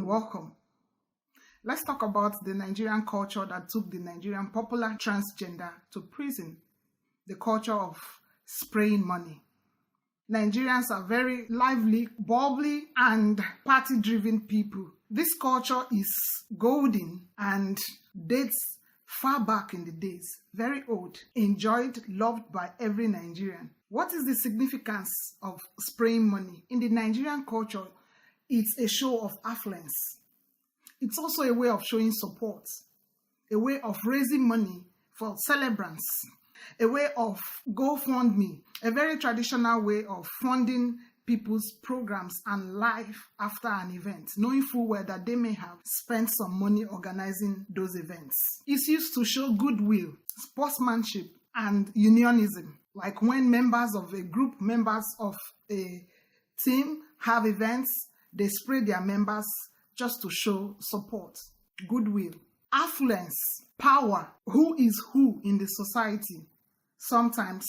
welcome. Let's talk about the Nigerian culture that took the Nigerian popular transgender to prison. The culture of spraying money. Nigerians are very lively, bubbly, and party-driven people. This culture is golden and dates far back in the days, very old, enjoyed, loved by every Nigerian. What is the significance of spraying money? In the Nigerian culture, it's a show of affluence. It's also a way of showing support, a way of raising money for celebrants, a way of GoFundMe, a very traditional way of funding people's programs and life after an event, knowing full well that they may have spent some money organizing those events. It's used to show goodwill, sportsmanship, and unionism, like when members of a group, members of a team have events, they spray their members just to show support, goodwill. Affluence, power, who is who in the society, sometimes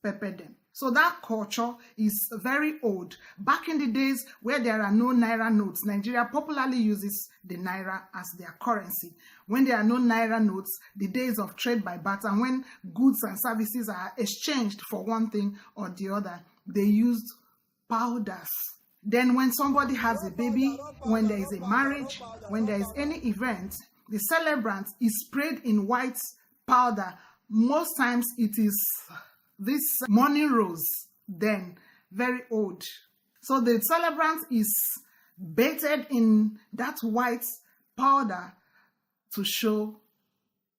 pepper them. So that culture is very old. Back in the days where there are no Naira notes, Nigeria popularly uses the Naira as their currency. When there are no Naira notes, the days of trade by barter, when goods and services are exchanged for one thing or the other, they used powders. Then when somebody has a baby, when there is a marriage, when there is any event, the celebrant is sprayed in white powder. Most times it is this morning rose, then very old. So the celebrant is bathed in that white powder to show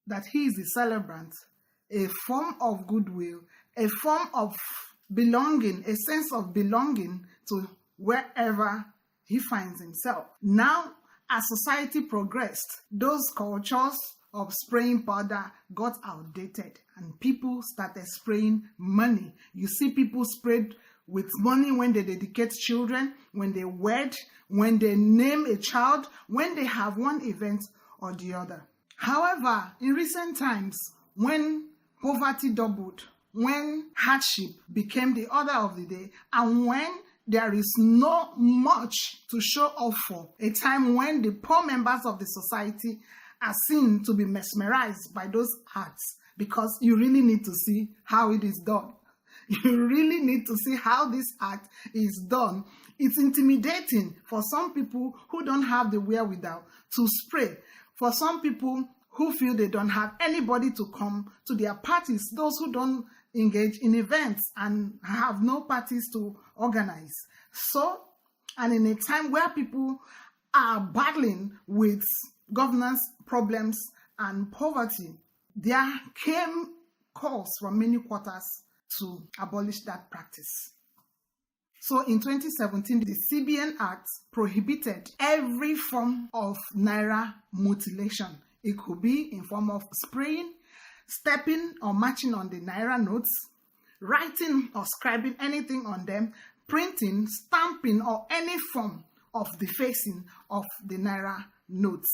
that he is the celebrant, a form of goodwill, a form of belonging, a sense of belonging to wherever he finds himself. Now, as society progressed, those cultures of spraying powder got outdated and people started spraying money. You see people sprayed with money when they dedicate children, when they wed, when they name a child, when they have one event or the other. However, in recent times, when poverty doubled, when hardship became the order of the day, and when there is not much to show off for, a time when the poor members of the society are seen to be mesmerized by those acts, because you really need to see how it is done. You really need to see how this act is done. It's intimidating for some people who don't have the wherewithal to spray. For some people who feel they don't have anybody to come to their parties, those who don't engage in events and have no parties to organize. So, and in a time where people are battling with governance problems and poverty, there came calls from many quarters to abolish that practice. So in 2017, the CBN Act prohibited every form of Naira mutilation. It could be in form of spraying, stepping or matching on the Naira notes, writing or scribing anything on them, printing, stamping, or any form of defacing of the Naira notes.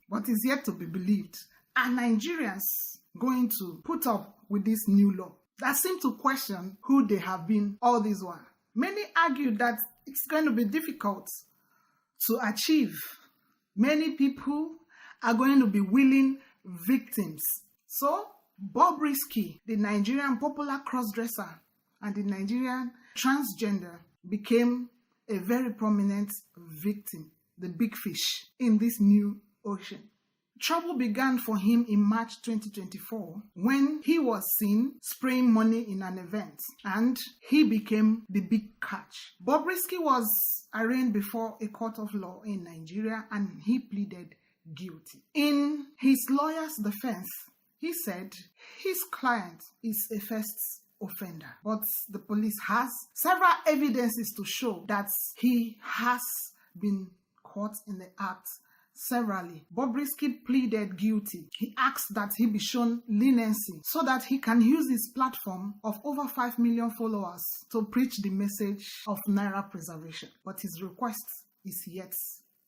But it's yet to be believed. Are Nigerians going to put up with this new law that seem to question who they have been all this while? Many argue that it's going to be difficult to achieve. Many people are going to be willing victims. So, Bobrisky, the Nigerian popular crossdresser and the Nigerian transgender, became a very prominent victim, the big fish in this new ocean. Trouble began for him in March 2024 when he was seen spraying money in an event and he became the big catch. Bobrisky was arraigned before a court of law in Nigeria and he pleaded guilty. In his lawyer's defense, he said his client is a first offender, but the police has several evidences to show that he has been caught in the act severally. Bobrisky pleaded guilty. He asked that he be shown leniency so that he can use his platform of over 5 million followers to preach the message of Naira preservation. But his request is yet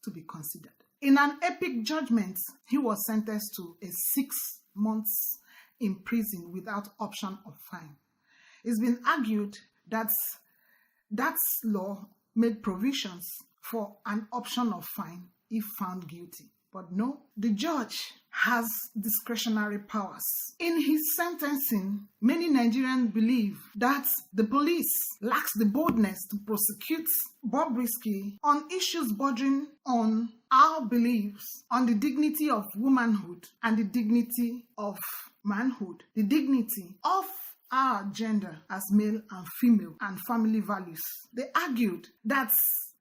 to be considered. In an epic judgment, he was sentenced to a 6 months in prison without option of fine. It's been argued that that law made provisions for an option of fine if found guilty. But no, the judge has discretionary powers. In his sentencing, many Nigerians believe that the police lacks the boldness to prosecute Bobrisky on issues bordering on our beliefs on the dignity of womanhood and the dignity of manhood, the dignity of our gender as male and female, and family values. They argued that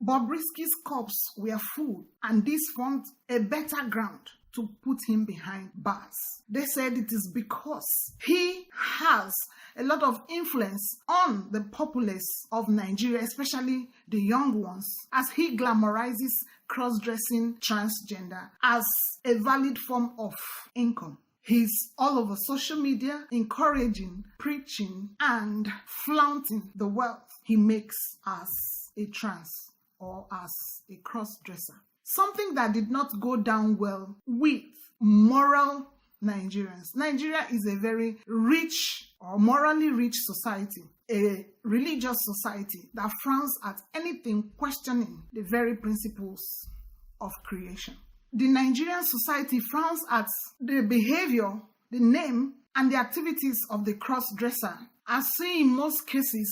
Bobrisky's corpse were full, and this formed a better ground to put him behind bars. They said it is because he has a lot of influence on the populace of Nigeria, especially the young ones, as he glamorizes cross-dressing transgender as a valid form of income. He's all over social media, encouraging, preaching, and flaunting the wealth he makes as a trans or as a cross-dresser. Something that did not go down well with moral Nigerians. Nigeria is a very rich or morally rich society, a religious society that frowns at anything questioning the very principles of creation. The Nigerian society frowns at the behavior, the name, and the activities of the cross-dresser, as he in most cases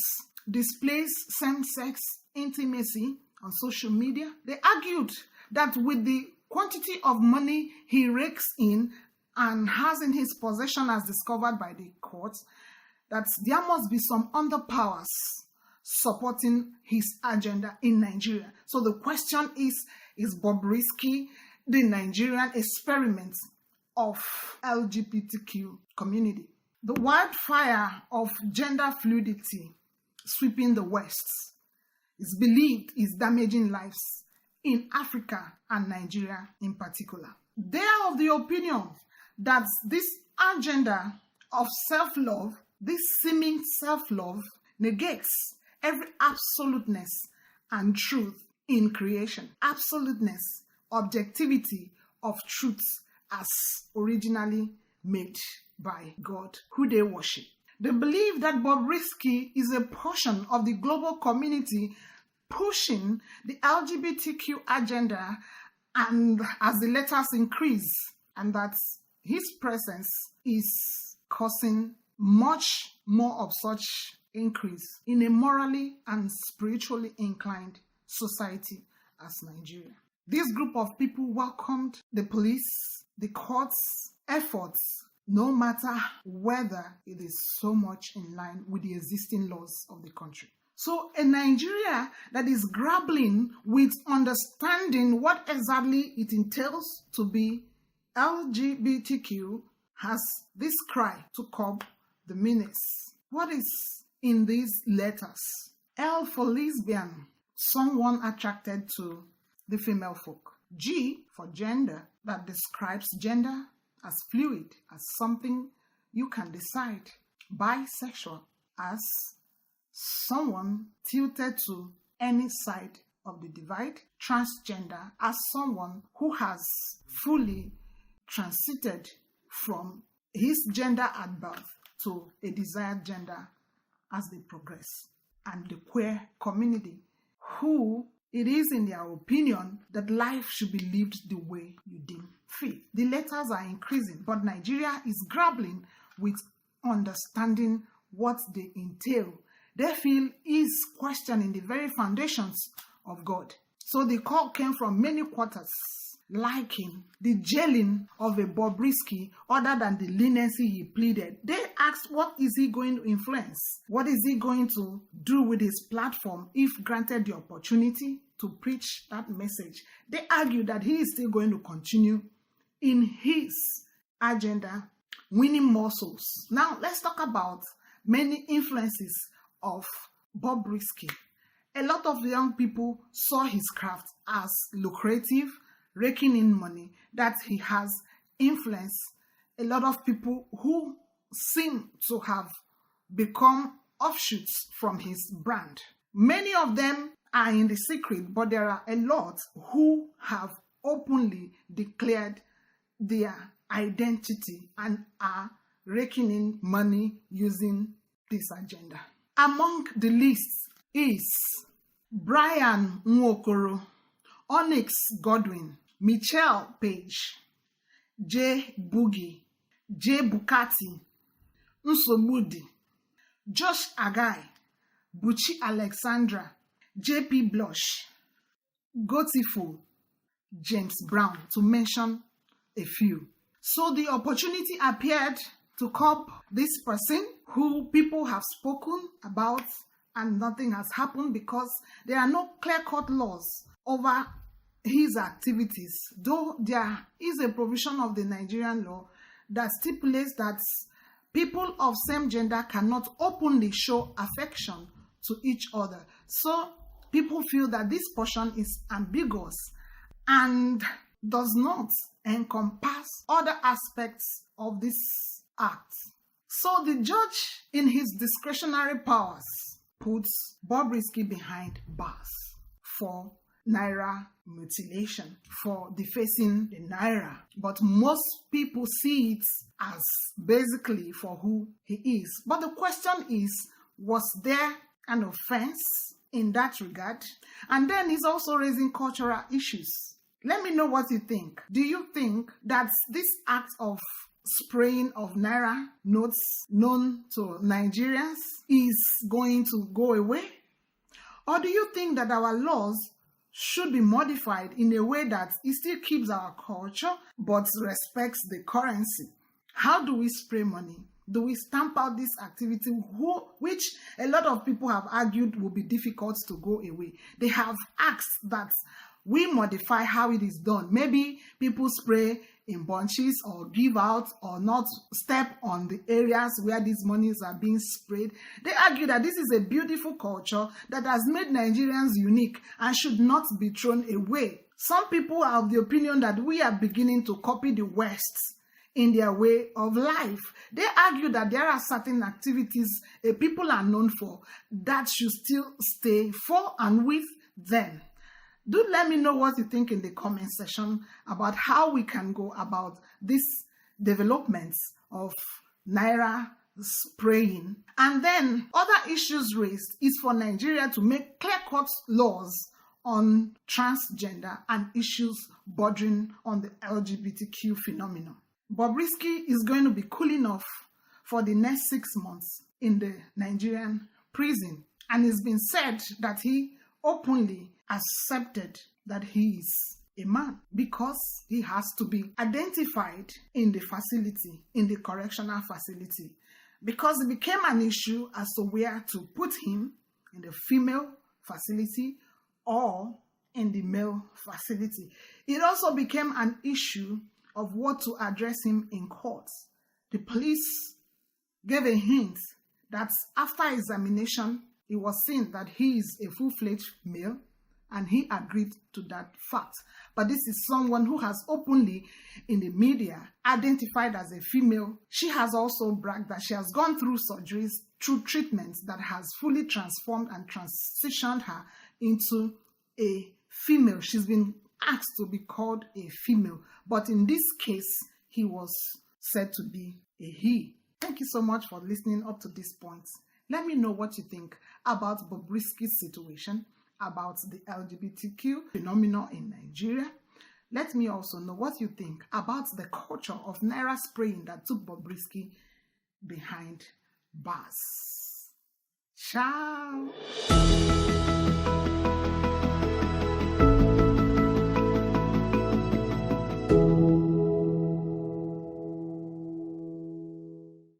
displays same-sex intimacy on social media. They argued that with the quantity of money he rakes in and has in his possession as discovered by the court, that there must be some underpowers supporting his agenda in Nigeria. So the question is Bobrisky the Nigerian experiment of LGBTQ community? The wildfire of gender fluidity sweeping the West is believed is damaging lives in Africa and Nigeria in particular. They are of the opinion that this agenda of self-love, this seeming self-love, negates every absoluteness and truth in creation. Absoluteness, objectivity of truths as originally made by God, who they worship. They believe that Bobrisky is a portion of the global community pushing the LGBTQ agenda, and as the letters increase, and that his presence is causing much more of such increase in a morally and spiritually inclined society as Nigeria. This group of people welcomed the police, the courts' efforts, no matter whether it is so much in line with the existing laws of the country. So a Nigeria that is grappling with understanding what exactly it entails to be LGBTQ has this cry to curb the menace. What is in these letters? L for lesbian, someone attracted to the female folk. G for gender, that describes gender as fluid, as something you can decide. Bisexual, as someone tilted to any side of the divide. Transgender, as someone who has fully transited from his gender at birth to a desired gender as they progress. And the queer community, who it is in their opinion that life should be lived the way you deem fit. The letters are increasing, but Nigeria is grappling with understanding what they entail. They feel is questioning the very foundations of God. So the call came from many quarters, liking the jailing of a Bobrisky other than the leniency he pleaded. They asked, what is he going to influence? What is he going to do with his platform if granted the opportunity to preach that message? They argue that he is still going to continue in his agenda, winning more souls. Now, let's talk about many influences of Bobrisky. A lot of young people saw his craft as lucrative, raking in money, that he has influenced a lot of people who seem to have become offshoots from his brand. Many of them are in the secret, but there are a lot who have openly declared their identity and are raking in money using this agenda. Among the list is Brian Nwokoro, Onyx Godwin, Michelle Page, J. Boogie, J. Bukati, Nsomudi, Josh Agai, Buchi Alexandra, J.P. Blush, Gotiful, James Brown, to mention a few. So the opportunity appeared to cop this person who people have spoken about, and nothing has happened because there are no clear-cut laws over his activities, though there is a provision of the Nigerian law that stipulates that people of same gender cannot openly show affection to each other. So people feel that this portion is ambiguous and does not encompass other aspects of this act. So the judge, in his discretionary powers, puts Bobrisky behind bars for Naira mutilation, for defacing the Naira. But most people see it as basically for who he is. But the question is, was there an offense in that regard? And then he's also raising cultural issues. Let me know what you think. Do you think that this act of spraying of Naira notes known to Nigerians is going to go away? Or do you think that our laws should be modified in a way that it still keeps our culture but respects the currency? How do we spray money? Do we stamp out this activity, which a lot of people have argued will be difficult to go away? They have asked that we modify how it is done. Maybe people spray in bunches or give out or not step on the areas where these monies are being sprayed. They argue that this is a beautiful culture that has made Nigerians unique and should not be thrown away. Some people are of the opinion that we are beginning to copy the West in their way of life. They argue that there are certain activities people are known for that should still stay for and with them. Do let me know what you think in the comment section about how we can go about this developments of Naira spraying. And then other issues raised is for Nigeria to make clear-cut laws on transgender and issues bordering on the LGBTQ phenomenon. Bobrisky is going to be cooling off for the next 6 months in the Nigerian prison, and it's been said that he openly accepted that he is a man because he has to be identified in the facility, in the correctional facility, because it became an issue as to where to put him, in the female facility or in the male facility. It also became an issue of what to address him in court. The police gave a hint that after examination, it was seen that he is a full-fledged male, and he agreed to that fact. But this is someone who has openly in the media identified as a female. She has also bragged that she has gone through surgeries, through treatments that has fully transformed and transitioned her into a female. She's been asked to be called a female, but in this case, he was said to be a he. Thank you so much for listening up to this point. Let me know what you think about Bobrisky's situation, about the LGBTQ phenomenon in Nigeria. Let me also know what you think about the culture of Naira spraying that took Bobrisky behind bars. Ciao.